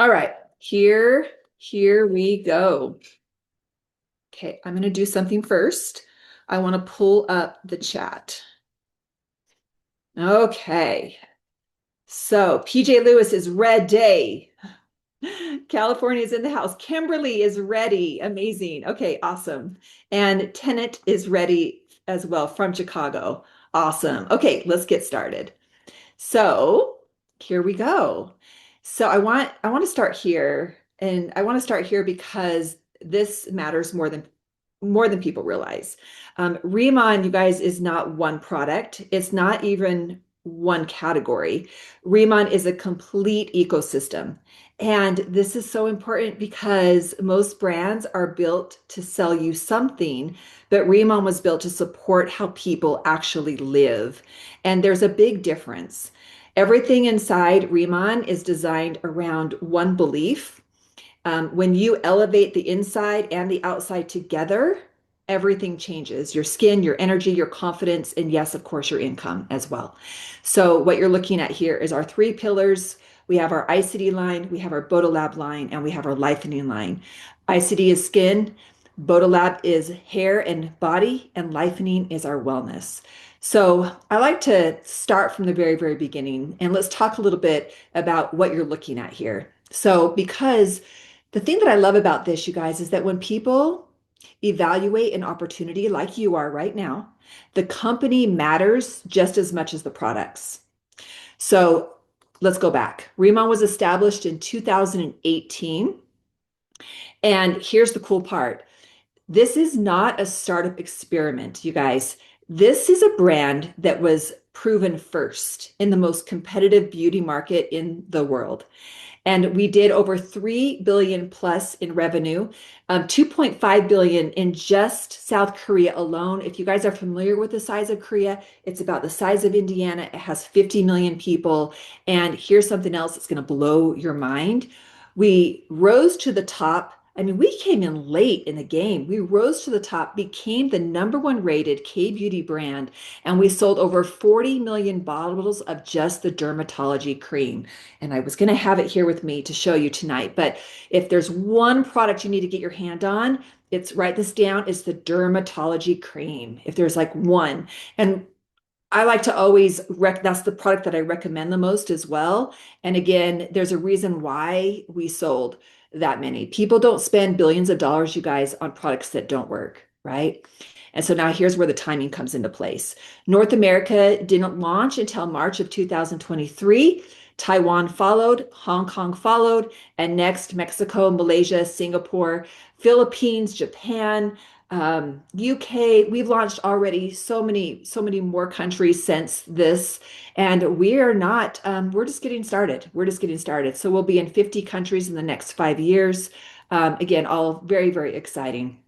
All right, here we go. Okay, I'm going to do something first. I want to pull up the chat. Okay, so PJ Lewis is ready. California is in the house. Kimberly is ready. Amazing. Okay, awesome. And Tennant is ready as well from Chicago. Awesome. Okay, let's get started. So here we go. So I want to start here, and I want to start here because this matters more than people realize. Riman, you guys, is not one product. It's not even one category. Riman is a complete ecosystem. And this is so important because most brands are built to sell you something, but Riman was built to support how people actually live. And there's a big difference. Everything inside Riman is designed around one belief. When you elevate the inside and the outside together, everything changes. Your skin, your energy, your confidence, and yes, of course, your income as well. So what you're looking at here is our three pillars. We have our ICD line, we have our Bodolab line, and we have our Lifening line. ICD is skin, Bodolab is hair and body, and Lifening is our wellness. So I like to start from the very, very beginning, and let's talk a little bit about what you're looking at here. So because the thing that I love about this, you guys, is that when people evaluate an opportunity like you are right now, the company matters just as much as the products. So let's go back. Riman was established in 2018. And here's the cool part. This is not a startup experiment, you guys. This is a brand that was proven first in the most competitive beauty market in the world. And we did over 3 billion plus in revenue, 2.5 billion in just South Korea alone. If you guys are familiar with the size of Korea, it's about the size of Indiana. It has 50 million people. And here's something else that's going to blow your mind. We rose to the top. I mean, we came in late in the game. We rose to the top, became the number one rated K beauty brand, and we sold over 40 million bottles of just the dermatology cream. And I was going to have it here with me to show you tonight. But if there's one product you need to get your hand on, it's write this down, it's the dermatology cream. If there's like one. And I like to always that's the product that I recommend the most as well. And again, there's a reason why we sold that many. People don't spend billions of dollars, you guys, on products that don't work, right? And so now here's where the timing comes into place. North America didn't launch until March of 2023. Taiwan followed, Hong Kong followed, and next Mexico, Malaysia, Singapore, Philippines, Japan, UK. We've launched already so many more countries since this, and we are not, we're just getting started. We're just getting started. So we'll be in 50 countries in the next 5 years. Again, all very, very exciting.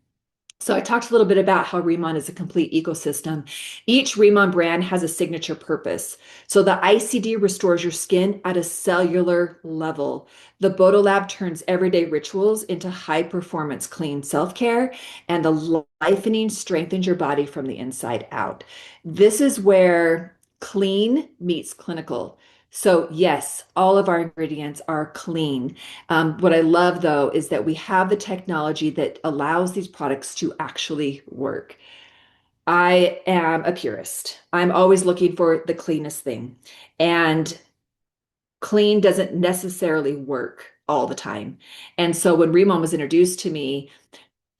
So I talked a little bit about how Riman is a complete ecosystem. Each Riman brand has a signature purpose. So the ICD restores your skin at a cellular level. The Bodolab turns everyday rituals into high performance clean self-care, and the Lifening strengthens your body from the inside out. This is where clean meets clinical. So yes, all of our ingredients are clean. What I love though is that we have the technology that allows these products to actually work. I am a purist. I'm always looking for the cleanest thing. And clean doesn't necessarily work all the time. And so when Remon was introduced to me,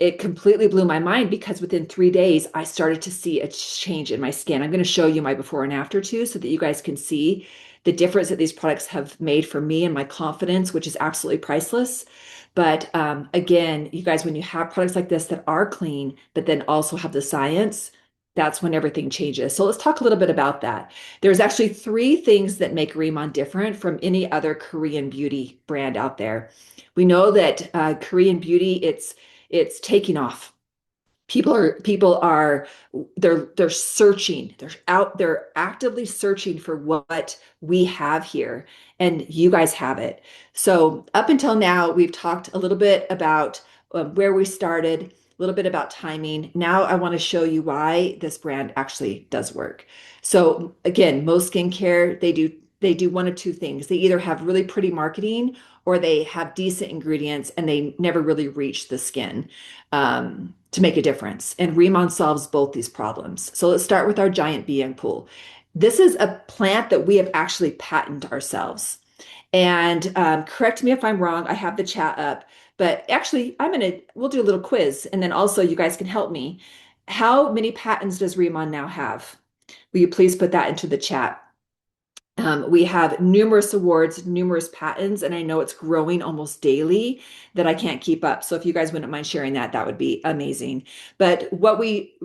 it completely blew my mind because within 3 days, I started to see a change in my skin. I'm going to show you my before and after too, so that you guys can see the difference that these products have made for me and my confidence, which is absolutely priceless. But again, you guys, when you have products like this that are clean, but then also have the science, that's when everything changes. So let's talk a little bit about that. There's actually three things that make Rimmon different from any other Korean beauty brand out there. We know that Korean beauty, it's taking off. People are they're searching. They're actively searching for what we have here, and you guys have it. So up until now, we've talked a little bit about where we started, a little bit about timing. Now I want to show you why this brand actually does work. So again, most skincare, they do they do one of two things. They either have really pretty marketing or they have decent ingredients and they never really reach the skin to make a difference. And Remon solves both these problems. So let's start with our giant being pool. This is a plant that we have actually patented ourselves. And correct me if I'm wrong, I have the chat up, but actually, we'll do a little quiz and then also you guys can help me. How many patents does Remon now have? Will you please put that into the chat? We have numerous awards, numerous patents, and I know it's growing almost daily that I can't keep up. So if you guys wouldn't mind sharing that, that would be amazing. But what we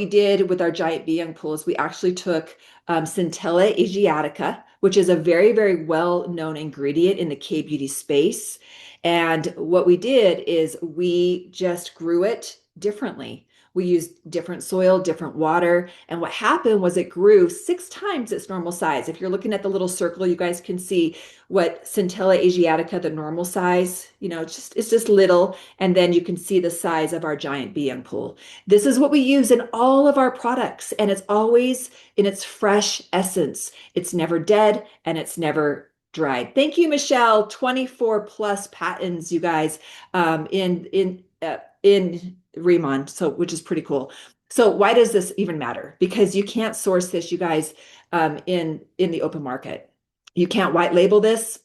did with our giant bee young pool is we actually took Centella asiatica, which is a very, very well-known ingredient in the K-beauty space. And what we did is we just grew it differently. We used different soil, different water. And what happened was it grew 6 times its normal size. If you're looking at the little circle, you guys can see what Centella asiatica, the normal size, it's just little. And then you can see the size of our giant bee young pool. This is what we use in all of our products. And it's always in its fresh essence. It's never dead and it's never dried. Thank you, Michelle. 24 plus patents, you guys, in Riman, so which is pretty cool. So why does this even matter? Because you can't source this, you guys, in the open market. You can't white label this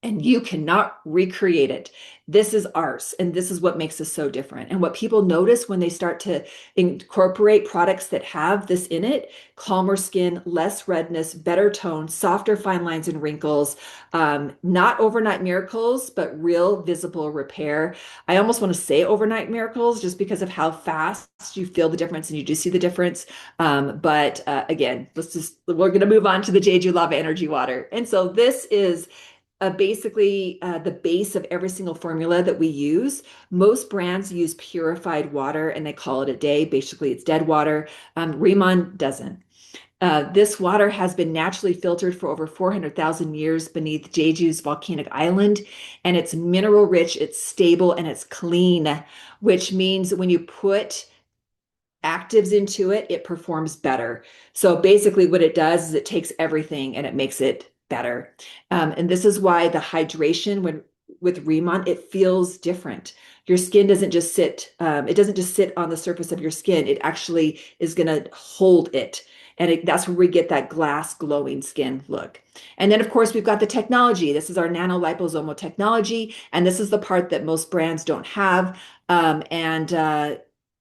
and you cannot recreate it. This is ours, and this is what makes us so different. And what people notice when they start to incorporate products that have this in it, calmer skin, less redness, better tone, softer fine lines and wrinkles, not overnight miracles, but real visible repair. I almost want to say overnight miracles just because of how fast you feel the difference and you do see the difference. But again, we're going to move on to the Jeju Lava Energy Water. And so this is basically the base of every single formula that we use. Most brands use purified water and they call it a day. Basically, it's dead water. Riman doesn't. This water has been naturally filtered for over 400,000 years beneath Jeju's volcanic island, and it's mineral rich, it's stable, and it's clean, which means when you put actives into it, it performs better. So basically what it does is it takes everything and it makes it better. And this is why the hydration with Riman, it feels different. Your skin doesn't just sit, it doesn't just sit on the surface of your skin. It actually is going to hold it. And that's where we get that glass glowing skin look. And then, of course, we've got the technology. This is our nanoliposomal technology. And this is the part that most brands don't have.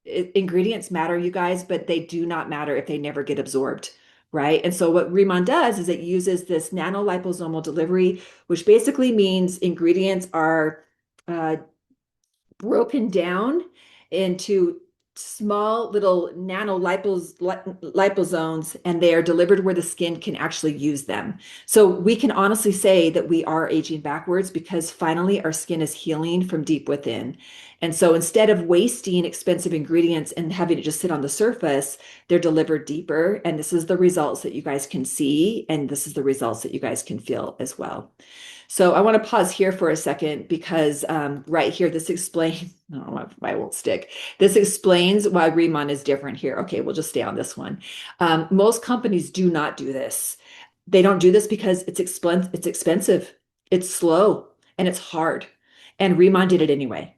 Ingredients matter, you guys, but they do not matter if they never get absorbed, right? And so what Riman does is it uses this nanoliposomal delivery, which basically means ingredients are broken down into small little liposomes, and they are delivered where the skin can actually use them. So we can honestly say that we are aging backwards because finally our skin is healing from deep within. And so instead of wasting expensive ingredients and having it just sit on the surface, they're delivered deeper. And this is the results that you guys can see, and this is the results that you guys can feel as well. So I want to pause here for a second because right here, this explains, I don't know why it won't stick. This explains why Riman is different here. Okay, we'll just stay on this one. Most companies do not do this. They don't do this because it's expensive, it's slow, and it's hard. And Riman did it anyway.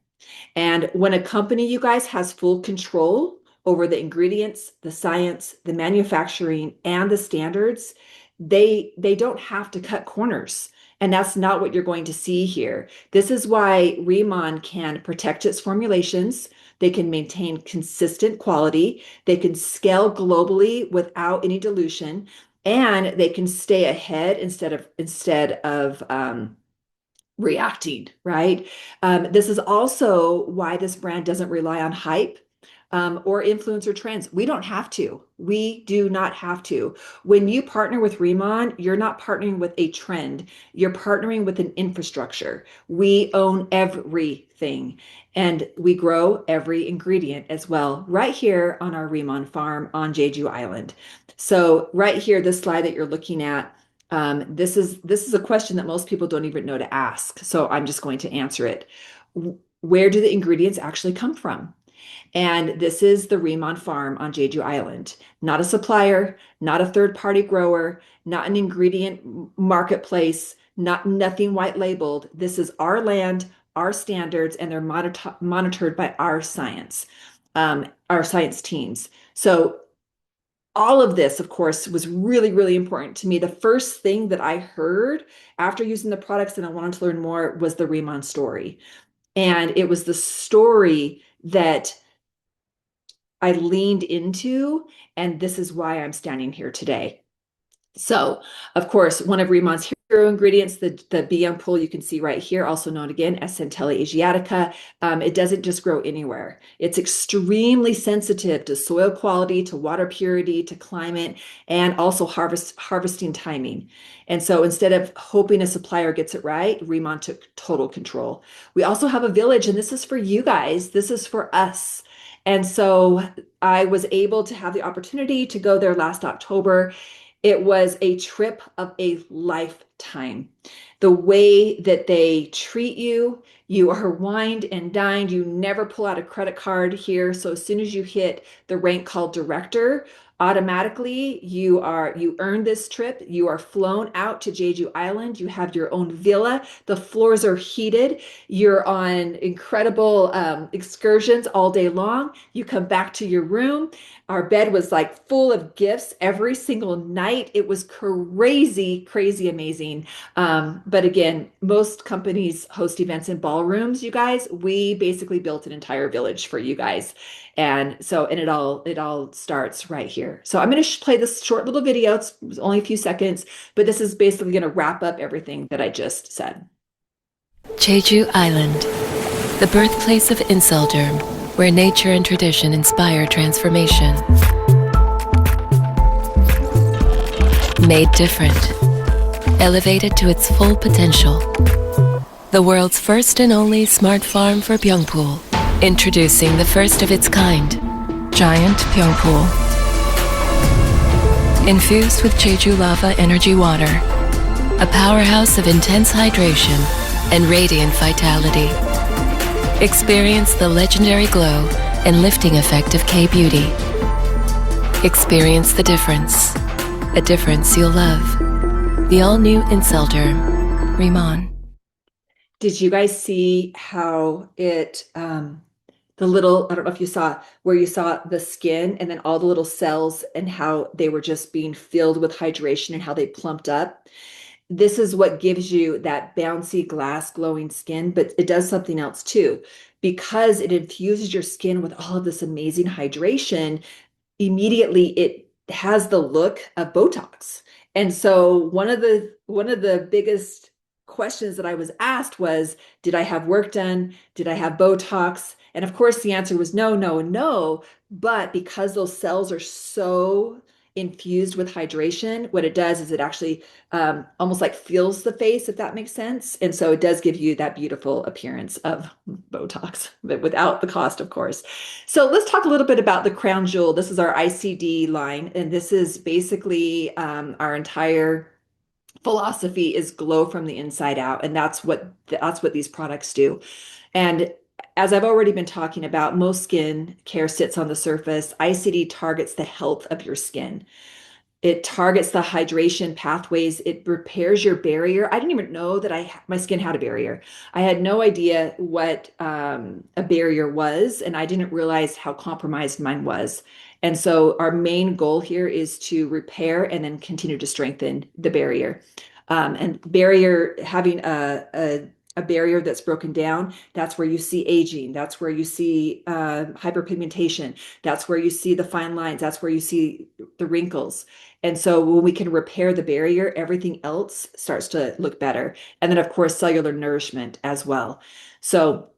And when a company, you guys, has full control over the ingredients, the science, the manufacturing, and the standards, they don't have to cut corners. And that's not what you're going to see here. This is why Riman can protect its formulations. They can maintain consistent quality. They can scale globally without any dilution, and they can stay ahead instead of reacting, right? This is also why this brand doesn't rely on hype or influencer trends. We don't have to. We do not have to. When you partner with Riman, you're not partnering with a trend. You're partnering with an infrastructure. We own everything, and we grow every ingredient as well right here on our Riman farm on Jeju Island. So right here, this slide that you're looking at, this is a question that most people don't even know to ask. So I'm just going to answer it. Where do the ingredients actually come from? And this is the Riman farm on Jeju Island. Not a supplier, not a third-party grower, not an ingredient marketplace, nothing white labeled. This is our land, our standards, and they're monitored by our science teams. So all of this, of course, was really, really important to me. The first thing that I heard after using the products and I wanted to learn more was the Riman story. And it was the story that I leaned into, and this is why I'm standing here today. So, of course, one of Rimon's hero ingredients, the BM pool you can see right here, also known again as Centella asiatica. It doesn't just grow anywhere. It's extremely sensitive to soil quality, to water purity, to climate, and also harvesting timing. And so instead of hoping a supplier gets it right, Rimon took total control. We also have a village, and this is for you guys. This is for us. And so I was able to have the opportunity to go there last October. It was a trip of a lifetime. The way that they treat you, you are wined and dined. You never pull out a credit card here. So as soon as you hit the rank called director, automatically you earn this trip. You are flown out to Jeju Island. You have your own villa. The floors are heated. You're on incredible excursions all day long. You come back to your room. Our bed was like full of gifts every single night. It was crazy, crazy amazing. But again, most companies host events in ballrooms, you guys. We basically built an entire village for you guys. And so, and it all starts right here. So I'm going to play this short little video. It's only a few seconds, but this is basically going to wrap up everything that I just said. Jeju Island, the birthplace of Inselderm, where nature and tradition inspire transformation. Made different, elevated to its full potential. The world's first and only smart farm for Pyeongpool. Introducing the first of its kind, Giant Pyeongpool. Infused with Jeju lava energy water, a powerhouse of intense hydration and radiant vitality. Experience the legendary glow and lifting effect of K-Beauty. Experience the difference, a difference you'll love. The all-new Inselderm, Riman. Did you guys see how the little, I don't know if you saw where you saw the skin and then all the little cells and how they were just being filled with hydration and how they plumped up? This is what gives you that bouncy glass glowing skin, but it does something else too. Because it infuses your skin with all of this amazing hydration, immediately it has the look of Botox. And so one of the biggest questions that I was asked was, did I have work done? Did I have Botox? And of course, the answer was no, no, and no. But because those cells are so infused with hydration, what it does is it actually almost like feels the face, if that makes sense. And so it does give you that beautiful appearance of Botox, but without the cost, of course. So let's talk a little bit about the crown jewel. This is our ICD line, and this is basically our entire philosophy is glow from the inside out, and that's what these products do. And as I've already been talking about, most skin care sits on the surface. ICD targets the health of your skin. It targets the hydration pathways. It repairs your barrier. I didn't even know that my skin had a barrier. I had no idea what a barrier was, and I didn't realize how compromised mine was. And so our main goal here is to repair and then continue to strengthen the barrier. And having a barrier that's broken down, that's where you see aging. That's where you see hyperpigmentation. That's where you see the fine lines. That's where you see the wrinkles. And so when we can repair the barrier, everything else starts to look better. And then, of course, cellular nourishment as well. So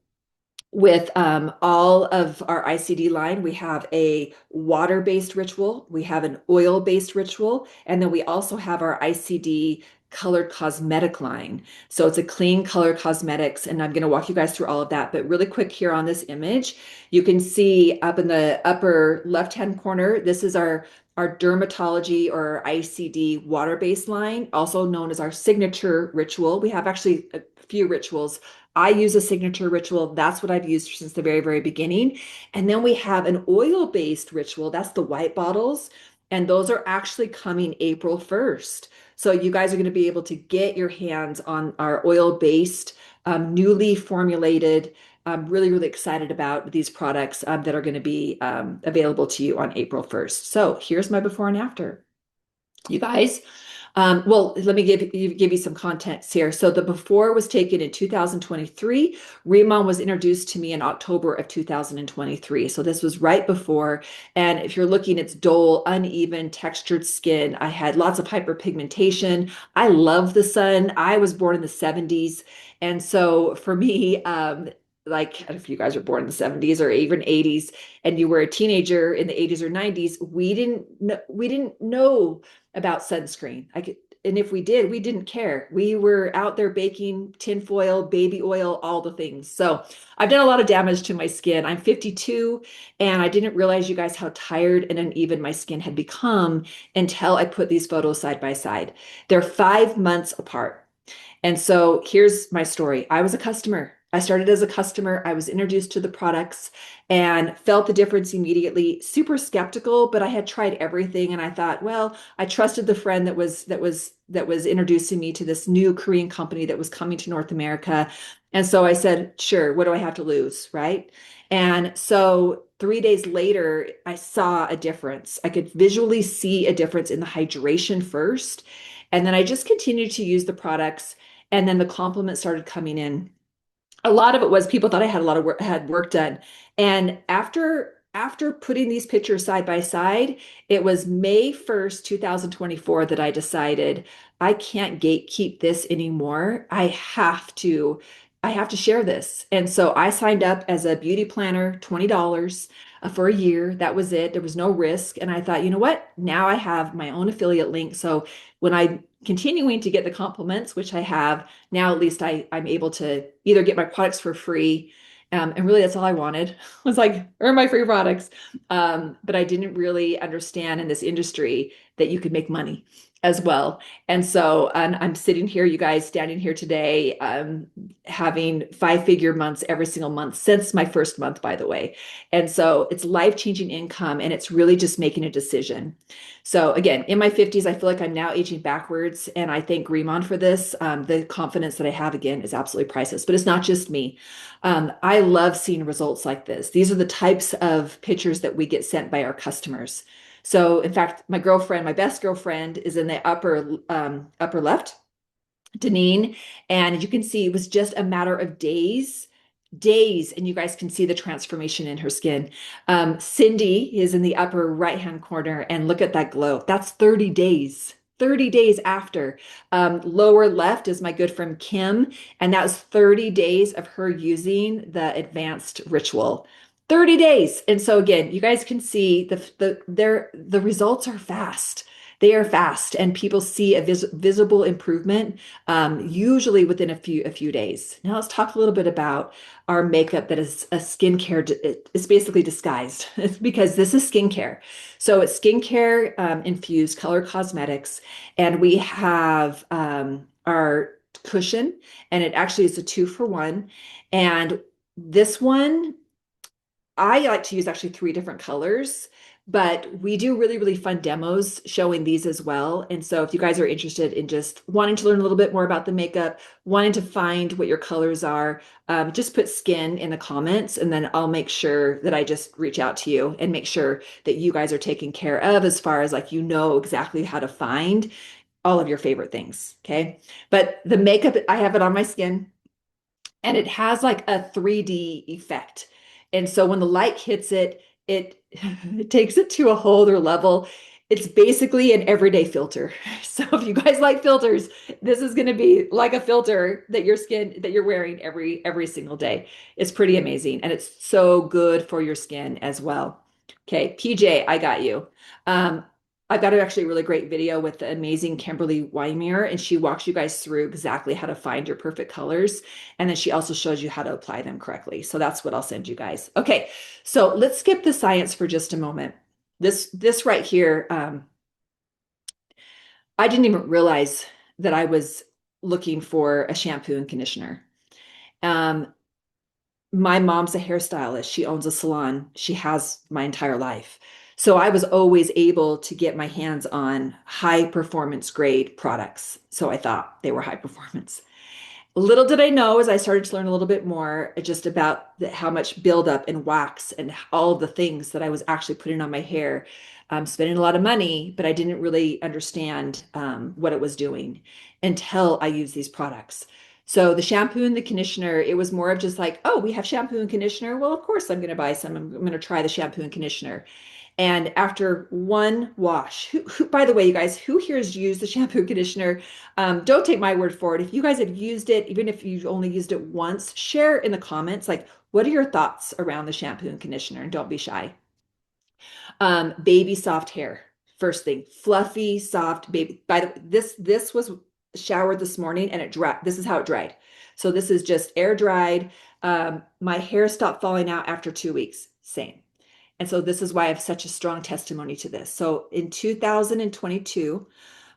with all of our ICD line, we have a water-based ritual, we have an oil-based ritual, and then we also have our ICD colored cosmetic line. So it's a clean color cosmetics, and I'm going to walk you guys through all of that. But really quick here on this image, you can see up in the upper left-hand corner, this is our dermatology or ICD water-based line, also known as our signature ritual. We have actually a few rituals. I use a signature ritual. That's what I've used since the very, very beginning. And then we have an oil-based ritual. That's the white bottles. And those are actually coming April 1st. So you guys are going to be able to get your hands on our oil-based, newly formulated. I'm really, really excited about these products that are going to be available to you on April 1st. So here's my before and after. You guys, well, let me give you some context here. So the before was taken in 2023. Riman was introduced to me in October of 2023. So this was right before. And if you're looking, it's dull, uneven, textured skin. I had lots of hyperpigmentation. I love the sun. I was born in the 70s. And so for me, like if you guys were born in the 70s or even 80s and you were a teenager in the 80s or 90s, we didn't know about sunscreen. And if we did, we didn't care. We were out there baking tinfoil, baby oil, all the things. So I've done a lot of damage to my skin. I'm 52, and I didn't realize, you guys, how tired and uneven my skin had become until I put these photos side by side. They're 5 months apart. And so here's my story. I was a customer. I started as a customer. I was introduced to the products and felt the difference immediately. Super skeptical, but I had tried everything, and I thought, well, I trusted the friend that was introducing me to this new Korean company that was coming to North America. And so I said, sure, what do I have to lose, right? And so 3 days later, I saw a difference. I could visually see a difference in the hydration first. And then I just continued to use the products, and then the compliments started coming in. A lot of it was people thought I had a lot of work, had work done. And after putting these pictures side by side, it was May 1st, 2024 that I decided I can't gatekeep this anymore. I have to share this. And so I signed up as a beauty planner, $20 for a year. That was it. There was no risk. And I thought, you know what? Now I have my own affiliate link. So when I'm continuing to get the compliments, which I have now, at least I'm able to either get my products for free. And really, that's all I wanted was like earn my free products. But I didn't really understand in this industry that you could make money as well. And so I'm sitting here, you guys, standing here today, having five-figure months every single month since my first month, by the way. And so it's life-changing income, and it's really just making a decision. So again, in my 50s, I feel like I'm now aging backwards, and I thank Riman for this. The confidence that I have, again, is absolutely priceless. But it's not just me. I love seeing results like this. These are the types of pictures that we get sent by our customers. So in fact, my girlfriend, my best girlfriend, is in the upper left, Deneen, and you can see it was just a matter of days, and you guys can see the transformation in her skin. Cindy is in the upper right-hand corner, and look at that glow. That's 30 days. 30 days after. Lower left is my good friend Kim, and that was 30 days of her using the advanced ritual. 30 days. And so again, you guys can see the results are fast. They are fast, and people see a visible improvement, usually within a few days. Now let's talk a little bit about our makeup that is a skincare. It's basically disguised. It's because this is skincare. So it's skincare infused color cosmetics, and we have our cushion, and it actually is a 2-for-1. And this one, I like to use actually three different colors, but we do really, really fun demos showing these as well. And so if you guys are interested in just wanting to learn a little bit more about the makeup, wanting to find what your colors are, just put skin in the comments, and then I'll make sure that I just reach out to you and make sure that you guys are taken care of as far as like, you know exactly how to find all of your favorite things. Okay. But the makeup, I have it on my skin, and it has like a 3D effect. And so when the light hits it, it takes it to a whole other level. It's basically an everyday filter. So if you guys like filters, this is going to be like a filter that you're wearing every single day. It's pretty amazing, and it's so good for your skin as well. Okay, PJ, I got you. I've got actually a really great video with the amazing Kimberly Weimer, and she walks you guys through exactly how to find your perfect colors. And then she also shows you how to apply them correctly. So that's what I'll send you guys. Okay, so let's skip the science for just a moment. This right here, I didn't even realize that I was looking for a shampoo and conditioner. Um, my mom's a hairstylist. She owns a salon. She has my entire life. So I was always able to get my hands on high performance grade products. So I thought they were high performance. Little did I know as I started to learn a little bit more just about how much buildup and wax and all of the things that I was actually putting on my hair. Spending a lot of money, but I didn't really understand what it was doing until I used these products. So the shampoo and the conditioner, it was more of just like, oh, we have shampoo and conditioner. Well, of course I'm going to buy some. I'm going to try the shampoo and conditioner. And after one wash, by the way, you guys, who here has used the shampoo and conditioner? Don't take my word for it. If you guys have used it, even if you've only used it once, share in the comments, like, what are your thoughts around the shampoo and conditioner? And don't be shy. Baby soft hair. First thing, fluffy, soft baby. By the way, this was showered this morning and it dried. This is how it dried. So this is just air dried. My hair stopped falling out after 2 weeks. Same. And so this is why I have such a strong testimony to this. So in 2022,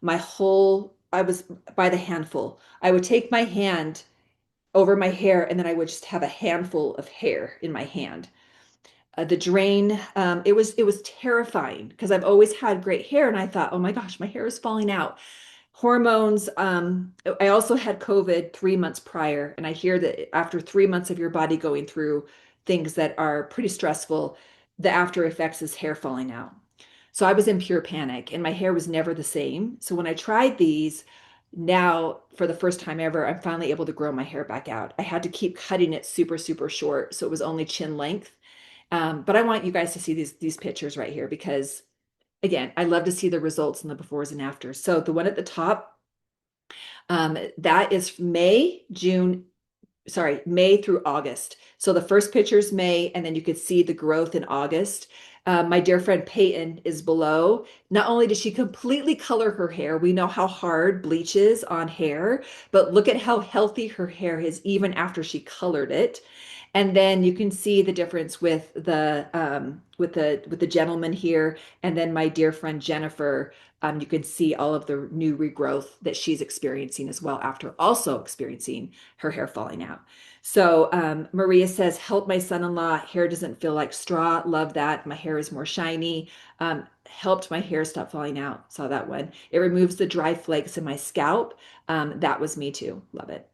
I was by the handful. I would take my hand over my hair and then I would just have a handful of hair in my hand. The drain, it was terrifying because I've always had great hair and I thought, oh my gosh, my hair is falling out. Hormones. I also had COVID 3 months prior, and I hear that after 3 months of your body going through things that are pretty stressful, the after effects is hair falling out. So I was in pure panic, and my hair was never the same. So when I tried these, now for the first time ever, I'm finally able to grow my hair back out. I had to keep cutting it super, super short, so it was only chin length. But I want you guys to see these pictures right here because again, I love to see the results and the befores and afters. So the one at the top, that is May through August. So the first picture is May, and then you could see the growth in August. My dear friend Peyton is below. Not only did she completely color her hair, we know how hard bleach is on hair, but look at how healthy her hair is even after she colored it. And then you can see the difference with the gentleman here, and then my dear friend Jennifer. You can see all of the new regrowth that she's experiencing as well after also experiencing her hair falling out. So Maria says, help my son-in-law. Hair doesn't feel like straw. Love that. My hair is more shiny. Helped my hair stop falling out. Saw that one. It removes the dry flakes in my scalp. That was me too. Love it.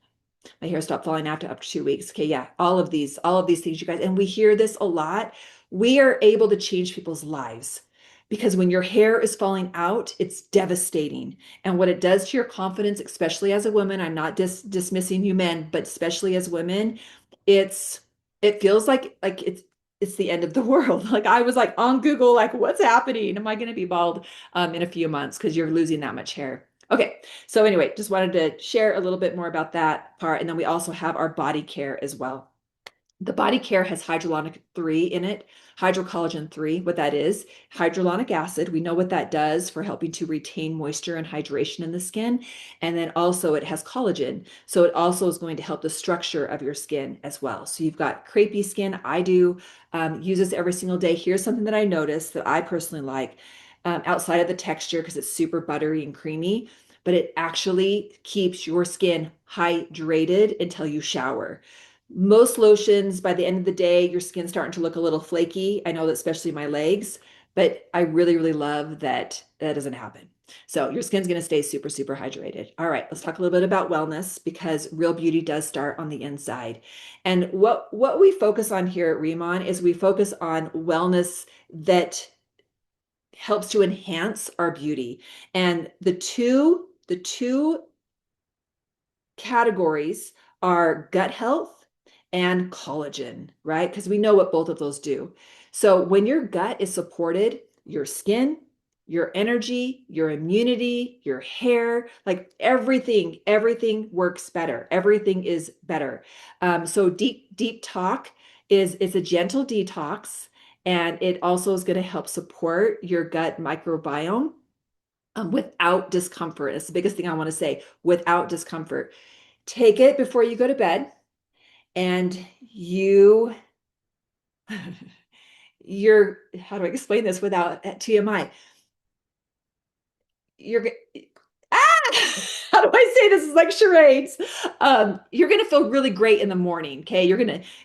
My hair stopped falling out after 2 weeks. Okay, yeah, all of these things, you guys, and we hear this a lot. We are able to change people's lives because when your hair is falling out, it's devastating. And what it does to your confidence, especially as a woman, I'm not dismissing you men, but especially as women, it's it feels like it's the end of the world. Like I was like on Google, like what's happening? Am I going to be bald in a few months because you're losing that much hair? Okay, so anyway, just wanted to share a little bit more about that part. And then we also have our body care as well. The body care has hydrolonic 3 in it, hydrocollagen 3. What that is, hydrolonic acid. We know what that does for helping to retain moisture and hydration in the skin. And then also it has collagen. So it also is going to help the structure of your skin as well. So you've got crepey skin. I do use this every single day. Here's something that I noticed that I personally like outside of the texture because it's super buttery and creamy, but it actually keeps your skin hydrated until you shower. Most lotions, by the end of the day, your skin's starting to look a little flaky. I know that especially my legs, but I really, really love that that doesn't happen. So your skin's going to stay super, super hydrated. All right, let's talk a little bit about wellness because real beauty does start on the inside. And what we focus on here at Riman is we focus on wellness that helps to enhance our beauty. And the two categories are gut health and collagen, right? Because we know what both of those do. So when your gut is supported, your skin, your energy, your immunity, your hair, like everything works better. Everything is better. So deep talk is it's a gentle detox, and it also is going to help support your gut microbiome. without discomfort. It's the biggest thing I want to say, without discomfort. Take it before you go to bed, and you're, how do I explain this without TMI? You're how do I say this? Is like charades. You're gonna feel really great in the morning. Okay,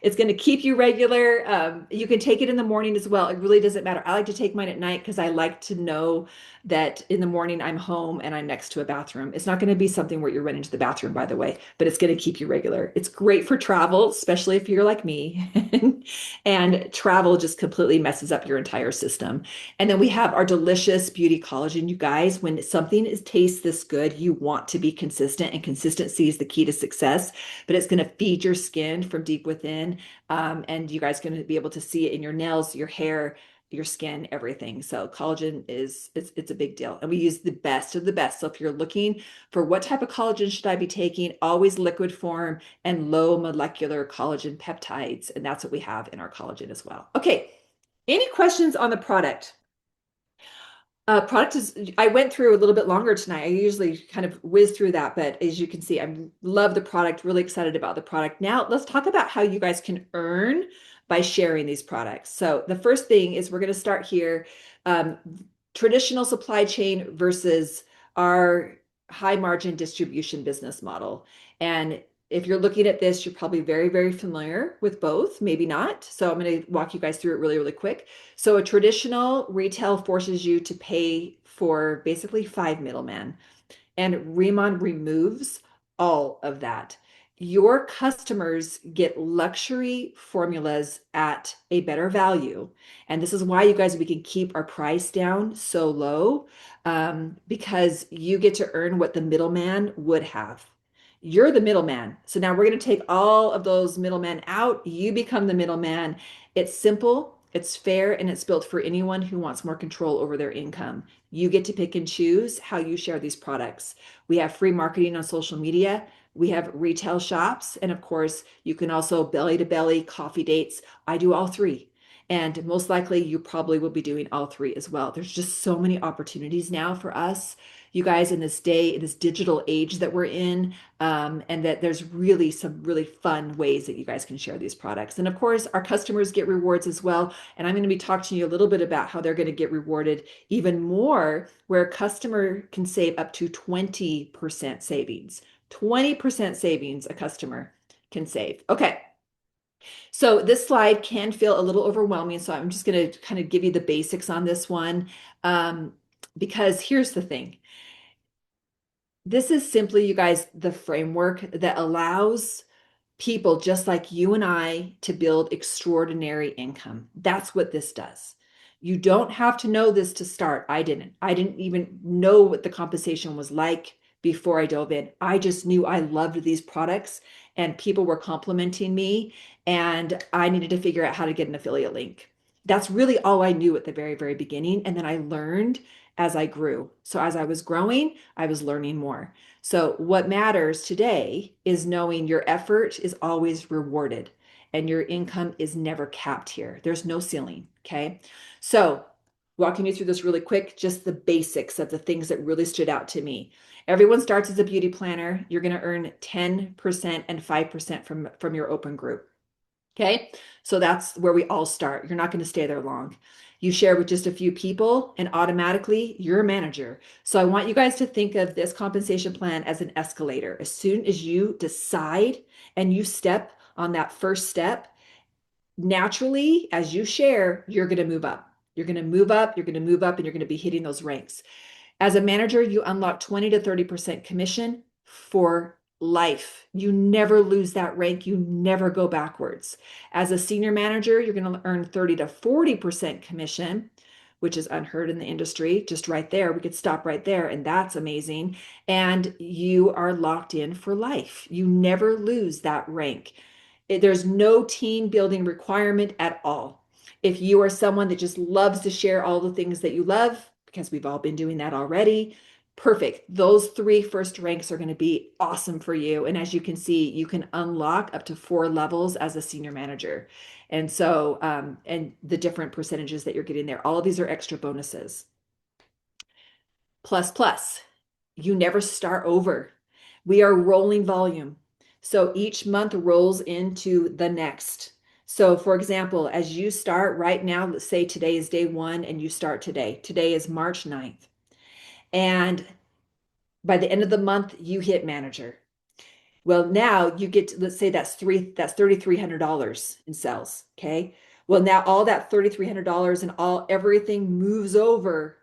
it's gonna keep you regular. You can take it in the morning as well. It really doesn't matter. I like to take mine at night because I like to know that in the morning I'm home and I'm next to a bathroom. It's not going to be something where you're running to the bathroom, by the way, but it's going to keep you regular. It's great for travel, especially if you're like me. And travel just completely messes up your entire system. And then we have our delicious beauty collagen. You guys, when something tastes this good, you want to be consistent, and consistency is the key to success. But it's going to feed your skin from deep within. And you guys are going to be able to see it in your nails, your hair, your skin, everything. So collagen it's a big deal. And we use the best of the best. So if you're looking for what type of collagen should I be taking, always liquid form and low molecular collagen peptides. And that's what we have in our collagen as well. Okay. Any questions on the product? Product is, I went through a little bit longer tonight. I usually kind of whiz through that, but as you can see, I love the product, really excited about the product. Now, let's talk about how you guys can earn by sharing these products. So, the first thing is we're going to start here. Um, Traditional supply chain versus our high margin distribution business model. And if you're looking at this, you're probably very, very familiar with both, maybe not. So I'm going to walk you guys through it really, really quick. So a traditional retail forces you to pay for basically five middlemen, and Riman removes all of that. Your customers get luxury formulas at a better value. And this is why, you guys, we can keep our price down so low, because you get to earn what the middleman would have. You're the middleman. So now we're going to take all of those middlemen out. You become the middleman. It's simple, it's fair, and it's built for anyone who wants more control over their income. You get to pick and choose how you share these products. We have free marketing on social media. We have retail shops. And of course, you can also belly to belly coffee dates. I do all three. And most likely, you probably will be doing all three as well. There's just so many opportunities now for us, you guys, in this day, in this digital age that we're in, and that there's really some really fun ways that you guys can share these products. And of course, our customers get rewards as well. And I'm going to be talking to you a little bit about how they're going to get rewarded even more, where a customer can save up to 20% savings. 20% savings a customer can save. Okay. So this slide can feel a little overwhelming. So I'm just going to kind of give you the basics on this one. Because here's the thing. This is simply, you guys, the framework that allows people just like you and I to build extraordinary income. That's what this does. You don't have to know this to start. I didn't. I didn't even know what the compensation was like before I dove in. I just knew I loved these products and people were complimenting me, and I needed to figure out how to get an affiliate link. That's really all I knew at the very, very beginning. And then I learned as I grew. So as I was growing, I was learning more. So, what matters today is knowing your effort is always rewarded and your income is never capped here. There's no ceiling. Okay. So, walking you through this really quick, just the basics of the things that really stood out to me. Everyone starts as a beauty planner. You're going to earn 10% and 5% from your open group. Okay. So that's where we all start. You're not going to stay there long. You share with just a few people and automatically you're a manager. So I want you guys to think of this compensation plan as an escalator. As soon as you decide and you step on that first step, naturally, as you share, you're going to move up. You're going to move up, you're going to move up, and you're going to be hitting those ranks. As a manager, you unlock 20 to 30% commission for life. You never lose that rank. You never go backwards. As a senior manager, you're going to earn 30 to 40% commission, which is unheard in the industry. Just right there, we could stop right there, and that's amazing. And you are locked in for life. You never lose that rank. There's no team building requirement at all. If you are someone that just loves to share all the things that you love, because we've all been doing that already, perfect. Those three first ranks are going to be awesome for you. And as you can see, you can unlock up to 4 levels as a senior manager. And so, and the different percentages that you're getting there, all of these are extra bonuses. Plus, plus, you never start over. We are rolling volume. So each month rolls into the next. So, for example, as you start right now, let's say today is day one and you start today. Today is March 9th. And by the end of the month, you hit manager. Well, now you get to, let's say that's $3,300 in sales. Okay. Well, now all that $3,300 and all everything moves over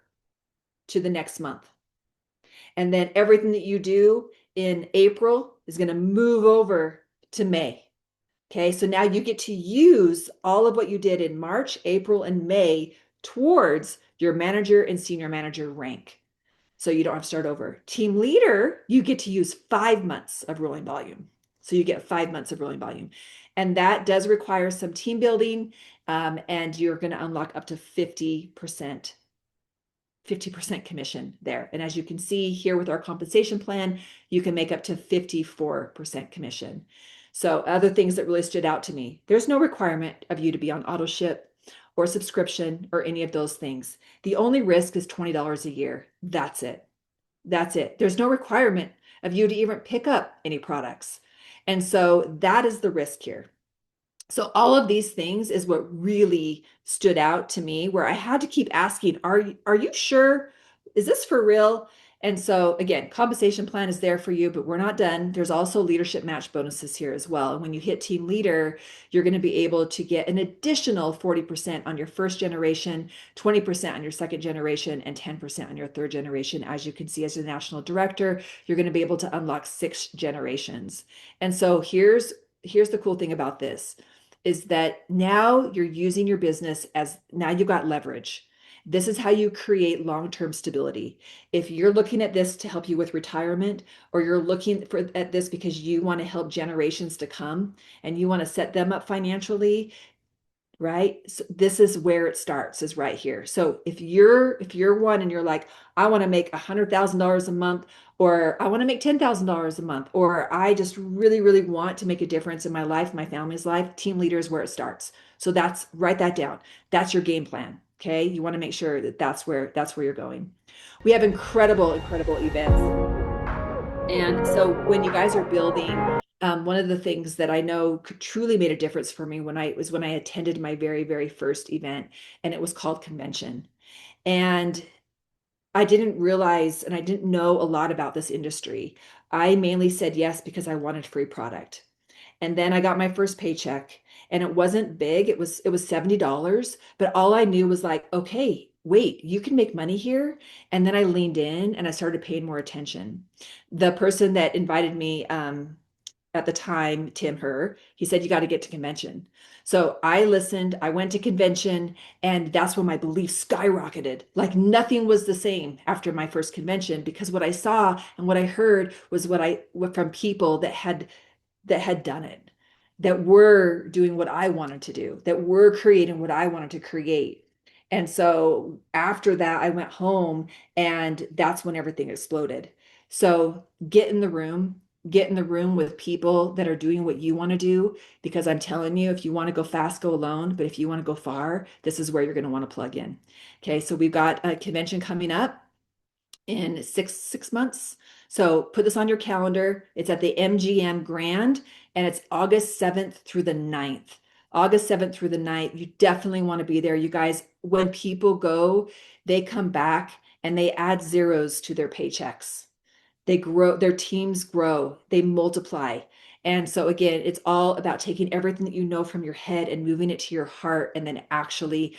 to the next month. And then everything that you do in April is going to move over to May. Okay. So now you get to use all of what you did in March, April, and May towards your manager and senior manager rank. So you don't have to start over. Team leader, you get to use 5 months of rolling volume. So you get 5 months of rolling volume. And that does require some team building. And you're going to unlock up to 50% commission there. And as you can see here with our compensation plan, you can make up to 54% commission. So other things that really stood out to me, there's no requirement of you to be on auto ship or subscription or any of those things. The only risk is $20 a year. That's it. That's it. There's no requirement of you to even pick up any products. And so that is the risk here. So all of these things is what really stood out to me, where I had to keep asking, are you sure? Is this for real? And so again, compensation plan is there for you, but we're not done. There's also leadership match bonuses here as well. And when you hit team leader, you're going to be able to get an additional 40% on your first generation, 20% on your second generation, and 10% on your third generation. As you can see, as a national director, you're going to be able to unlock 6 generations. And so here's the cool thing about this is that now you're using your business as now you've got leverage. This is how you create long-term stability. If you're looking at this to help you with retirement, or you're looking at this because you want to help generations to come and you want to set them up financially, right? So this is where it starts, is right here. So if you're one and you're like, I want to make $100,000 a month, or I want to make $10,000 a month, or I just really, really want to make a difference in my life, my family's life, team leader is where it starts. So write that down. That's your game plan. Okay. You want to make sure that that's where you're going. We have incredible, incredible events. And so when you guys are building, one of the things that I know truly made a difference for me when I attended my very, very first event, and it was called convention. And I didn't realize and I didn't know a lot about this industry. I mainly said yes because I wanted free product. And then I got my first paycheck, and it wasn't big. It was $70, but all I knew was like, okay, wait, you can make money here. And then I leaned in and I started paying more attention. The person that invited me at the time, he said, you got to get to convention. So I listened, I went to convention, and that's when my belief skyrocketed. Like nothing was the same after my first convention, because what I saw and what I heard was what from people that had done it, that were doing what I wanted to do, that were creating what I wanted to create. And so after that, I went home, and that's when everything exploded. So get in the room with people that are doing what you want to do, because I'm telling you, if you want to go fast, go alone. But if you want to go far, this is where you're going to want to plug in. Okay, so we've got a convention coming up in six months. So put this on your calendar. It's at the MGM Grand, and it's August 7th through the 9th. August 7th through the 9th. You definitely want to be there. You guys, when people go, they come back and they add zeros to their paychecks. They grow, their teams grow, they multiply. And so again, it's all about taking everything that you know from your head and moving it to your heart, and then actually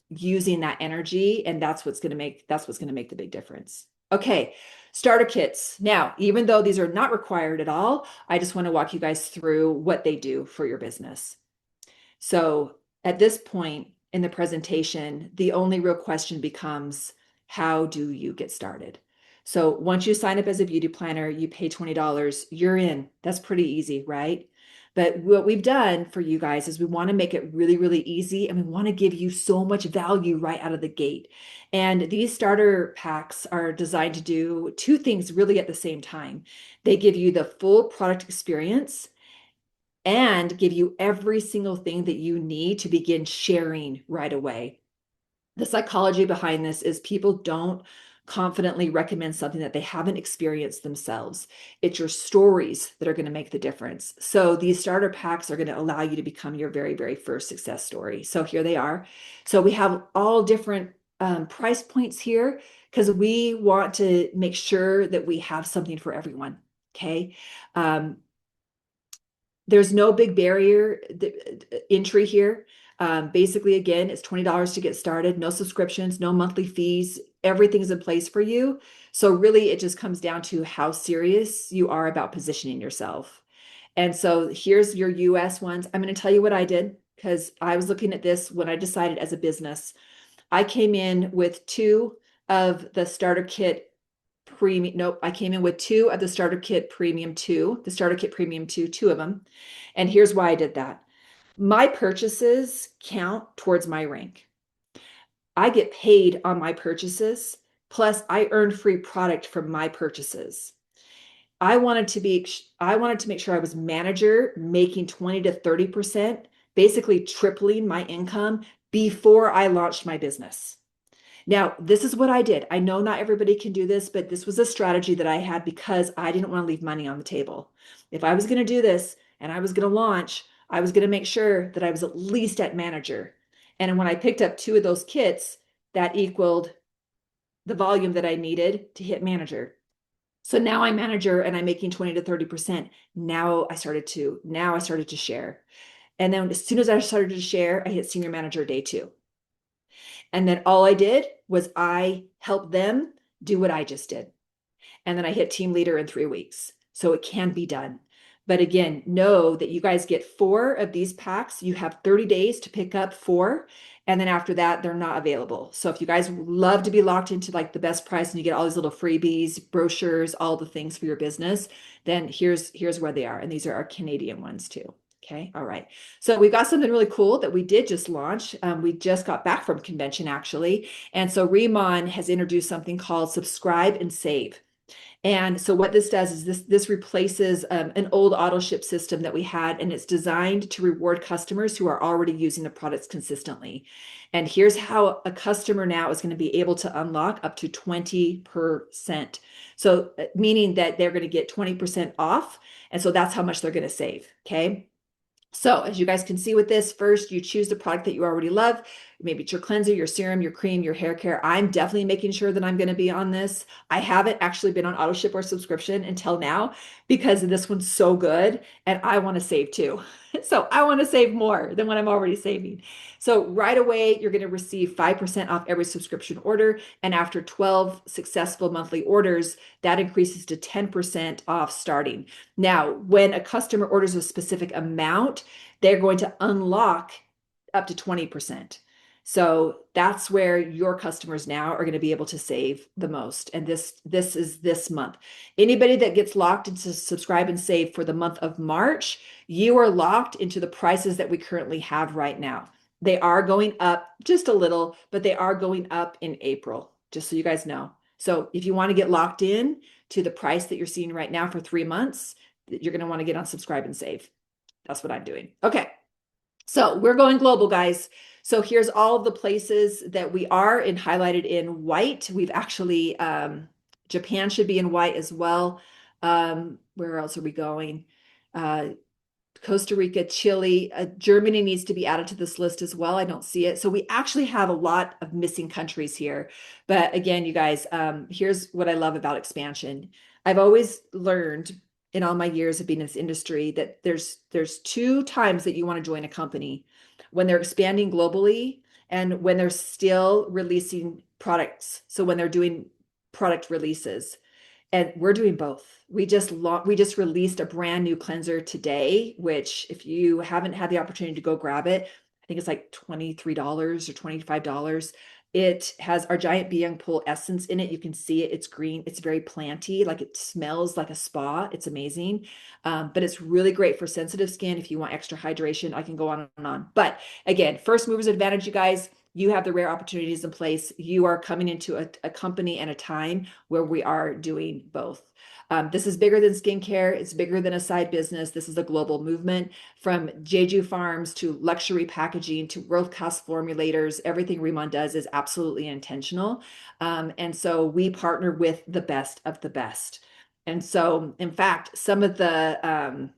using that energy. And that's what's going to make the big difference. Okay, starter kits. Now, even though these are not required at all, I just want to walk you guys through what they do for your business. So at this point in the presentation, the only real question becomes, how do you get started? So once you sign up as a beauty planner, you pay $20, you're in. That's pretty easy, right? But what we've done for you guys is we want to make it really, really easy, and we want to give you so much value right out of the gate. And these starter packs are designed to do two things really at the same time. They give you the full product experience and give you every single thing that you need to begin sharing right away. The psychology behind this is people don't confidently recommend something that they haven't experienced themselves. It's your stories that are going to make the difference. So these starter packs are going to allow you to become your very, very first success story. So here they are. So we have all different price points here because we want to make sure that we have something for everyone. Okay. There's no big barrier entry here. Basically, again, it's $20 to get started, no subscriptions, no monthly fees. Everything's in place for you. So really, it just comes down to how serious you are about positioning yourself. And so here's your US ones. I'm going to tell you what I did because I was looking at this when I decided as a business. I came in with two of the starter kit premium. Nope, I came in with two of the starter kit premium two, the starter kit premium two of them. And here's why I did that. My purchases count towards my rank. I get paid on my purchases, plus I earn free product from my purchases. I wanted to make sure I was manager making 20 to 30%, basically tripling my income before I launched my business. Now, this is what I did. I know not everybody can do this, but this was a strategy that I had because I didn't want to leave money on the table. If I was going to do this and I was going to launch, I was going to make sure that I was at least at manager. And when I picked up two of those kits, that equaled the volume that I needed to hit manager. So now I'm manager and I'm making 20 to 30%. Now I started to share. And then as soon as I started to share, I hit senior manager day 2. And then all I did was I helped them do what I just did. And then I hit team leader in 3 weeks. So it can be done. But again, know that you guys get 4 of these packs. You have 30 days to pick up 4. And then after that, they're not available. So if you guys love to be locked into like the best price and you get all these little freebies, brochures, all the things for your business, then here's where they are. And these are our Canadian ones too. Okay. All right. So we've got something really cool that we did just launch. We just got back from convention actually. And so Riman has introduced something called Subscribe and Save. And so what this does is this replaces an old auto ship system that we had, and it's designed to reward customers who are already using the products consistently. And here's how a customer now is going to be able to unlock up to 20%. So meaning that they're going to get 20% off. And so that's how much they're going to save. Okay. So as you guys can see with this, first you choose the product that you already love. Maybe it's your cleanser, your serum, your cream, your hair care. I'm definitely making sure that I'm going to be on this. I haven't actually been on auto ship or subscription until now because this one's so good and I want to save too. So I want to save more than what I'm already saving. So right away, you're going to receive 5% off every subscription order. And after 12 successful monthly orders, that increases to 10% off starting. Now, when a customer orders a specific amount, they're going to unlock up to 20%. So that's where your customers now are going to be able to save the most. And this is this month. Anybody that gets locked into subscribe and save for the month of March, you are locked into the prices that we currently have right now. They are going up just a little, but they are going up in April, just so you guys know. So if you want to get locked in to the price that you're seeing right now for 3 months, you're going to want to get on subscribe and save. That's what I'm doing. Okay. So we're going global, guys. So here's all of the places that we are in highlighted in white. We've actually, Japan should be in white as well. Where else are we going? Costa Rica, Chile, Germany needs to be added to this list as well. I don't see it. So we actually have a lot of missing countries here. But again, you guys, here's what I love about expansion. I've always learned in all my years of being in this industry that there's 2 times that you want to join a company: when they're expanding globally and when they're still releasing products. So when they're doing product releases. And we're doing both. We just released a brand new cleanser today, which if you haven't had the opportunity to go grab it, I think it's like $23 or $25. It has our giant bee young pool essence in it. You can see it. It's green. It's very planty. Like it smells like a spa. It's amazing. But it's really great for sensitive skin. If you want extra hydration, I can go on and on. But again, first movers advantage, you guys. You have the rare opportunities in place. You are coming into a company and a time where we are doing both. This is bigger than skincare. It's bigger than a side business. This is a global movement from Jeju farms to luxury packaging to world-class formulators. Everything Riman does is absolutely intentional. And so we partner with the best of the best. And so, in fact, some of the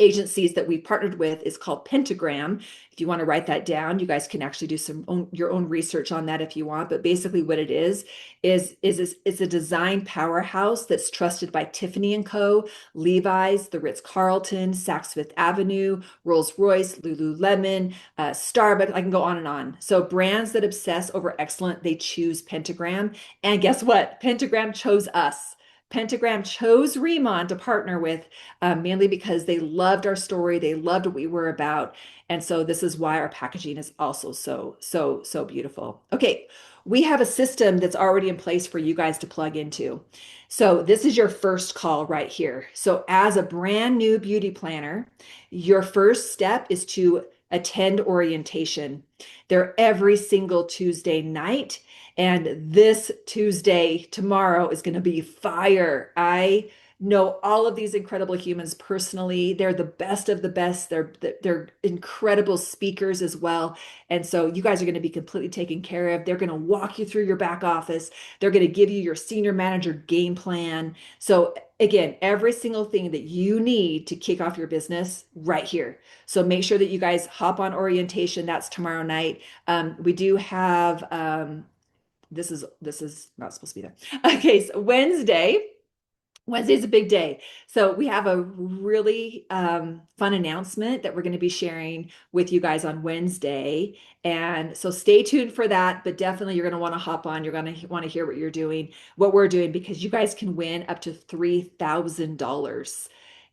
agencies that we partnered with is called Pentagram. If you want to write that down, you guys can actually do your own research on that if you want. But basically, what it is a design powerhouse that's trusted by Tiffany and Co., Levi's, the Ritz-Carlton, Saks Fifth Avenue, Rolls-Royce, Lululemon, Starbucks. I can go on and on. So brands that obsess over excellence, they choose Pentagram. And guess what? Pentagram chose us. Pentagram chose Riman to partner with, mainly because they loved our story, they loved what we were about, and so this is why our packaging is also so beautiful. Okay, we have a system that's already in place for you guys to plug into. So this is your first call right here. So as a brand new beauty planner, your first step is to attend orientation. They're every single Tuesday night. And this Tuesday, tomorrow, is going to be fire. I know all of these incredible humans personally. They're the best of the best. They're incredible speakers as well. And so you guys are going to be completely taken care of. They're going to walk you through your back office. They're going to give you your senior manager game plan. So again, every single thing that you need to kick off your business right here. So make sure that you guys hop on orientation. That's tomorrow night. We do have this is not supposed to be there. Okay, so Wednesday's a big day. So we have a really fun announcement that we're going to be sharing with you guys on Wednesday. And so stay tuned for that, but definitely you're going to want to hop on. You're going to want to hear what we're doing, because you guys can win up to $3,000.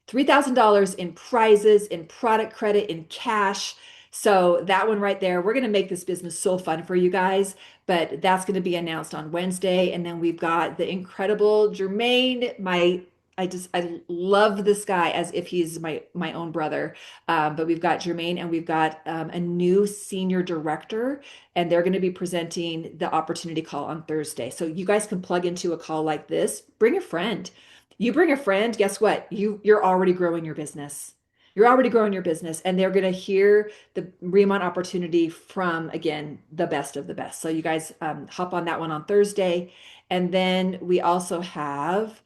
$3,000 in prizes, in product credit, in cash. So that one right there, we're going to make this business so fun for you guys, but that's going to be announced on Wednesday. And then we've got the incredible Jermaine, I love this guy as if he's my own brother. But we've got Jermaine and we've got a new senior director, and they're going to be presenting the opportunity call on Thursday. So you guys can plug into a call like this. Bring a friend. You bring a friend, guess what? You're already growing your business. You're already growing your business, and they're going to hear the Remont opportunity from, again, the best of the best. So you guys hop on that one on Thursday. And then we also have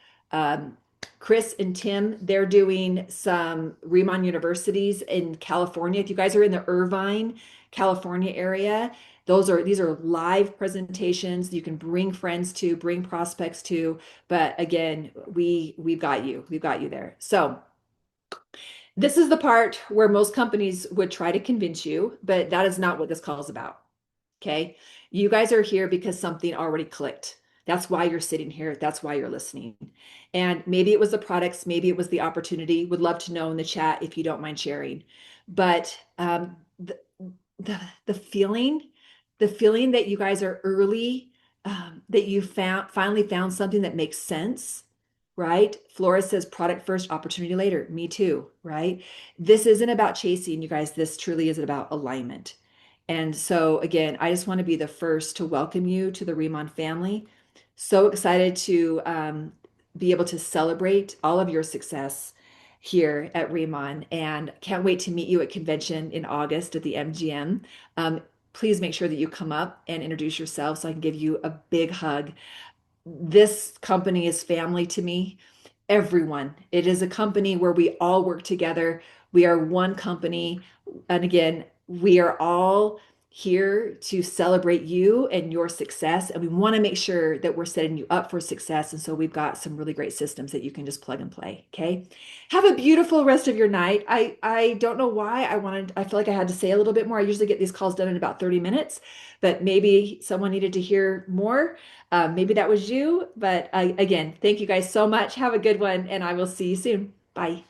Chris and Tim. They're doing some Remont universities in California. If you guys are in the Irvine, California area, these are live presentations you can bring friends to, bring prospects to. But again, we've got you. We've got you there. So this is the part where most companies would try to convince you, but that is not what this call is about. Okay. You guys are here because something already clicked. That's why you're sitting here. That's why you're listening. And maybe it was the products, maybe it was the opportunity. Would love to know in the chat if you don't mind sharing. But the feeling, that you guys are early, that you finally found something that makes sense, right? Flora says product first, opportunity later. Me too, right? This isn't about chasing, you guys. This truly is about alignment. And so again, I just want to be the first to welcome you to the Riman family. So excited to be able to celebrate all of your success here at Riman, and can't wait to meet you at convention in August at the MGM. Please make sure that you come up and introduce yourself so I can give you a big hug. This company is family to me. Everyone. It is a company where we all work together. We are one company. And again, we are all here to celebrate you and your success. And we want to make sure that we're setting you up for success. And so we've got some really great systems that you can just plug and play. Okay. Have a beautiful rest of your night. I don't know why I feel like I had to say a little bit more. I usually get these calls done in about 30 minutes, but maybe someone needed to hear more. Maybe that was you. But again, thank you guys so much. Have a good one, and I will see you soon. Bye.